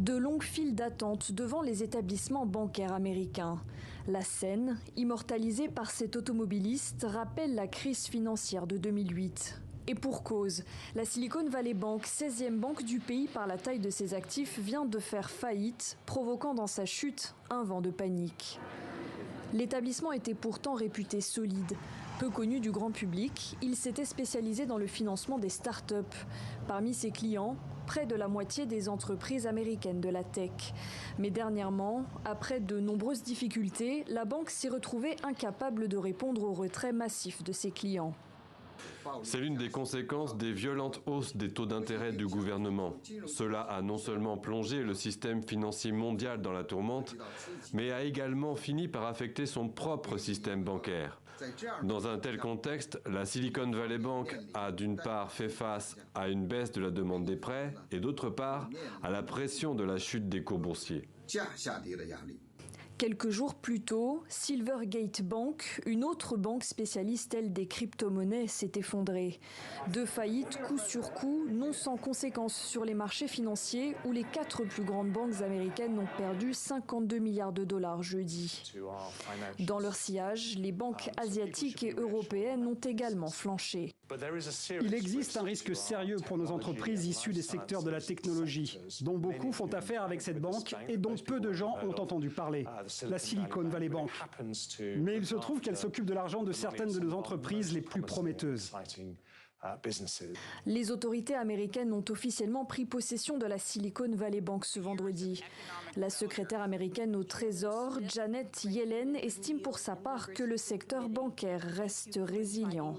De longues files d'attente devant les établissements bancaires américains. La scène, immortalisée par cet automobiliste, rappelle la crise financière de 2008. Et pour cause, la Silicon Valley Bank, 16e banque du pays par la taille de ses actifs, vient de faire faillite, provoquant dans sa chute un vent de panique. L'établissement était pourtant réputé solide. Peu connu du grand public, il s'était spécialisé dans le financement des start-up. Parmi ses clients, près de la moitié des entreprises américaines de la tech. Mais dernièrement, après de nombreuses difficultés, la banque s'est retrouvée incapable de répondre au retrait massif de ses clients. C'est l'une des conséquences des violentes hausses des taux d'intérêt du gouvernement. Cela a non seulement plongé le système financier mondial dans la tourmente, mais a également fini par affecter son propre système bancaire. Dans un tel contexte, la Silicon Valley Bank a d'une part fait face à une baisse de la demande des prêts et d'autre part à la pression de la chute des cours boursiers. Quelques jours plus tôt, Silvergate Bank, une autre banque spécialiste, elle, des crypto-monnaies, s'est effondrée. Deux faillites coup sur coup, non sans conséquences sur les marchés financiers où les 4 plus grandes banques américaines ont perdu 52 milliards de dollars jeudi. Dans leur sillage, les banques asiatiques et européennes ont également flanché. Il existe un risque sérieux pour nos entreprises issues des secteurs de la technologie, dont beaucoup font affaire avec cette banque et dont peu de gens ont entendu parler, la Silicon Valley Bank. Mais il se trouve qu'elle s'occupe de l'argent de certaines de nos entreprises les plus prometteuses. Les autorités américaines ont officiellement pris possession de la Silicon Valley Bank ce vendredi. La secrétaire américaine au Trésor, Janet Yellen, estime pour sa part que le secteur bancaire reste résilient.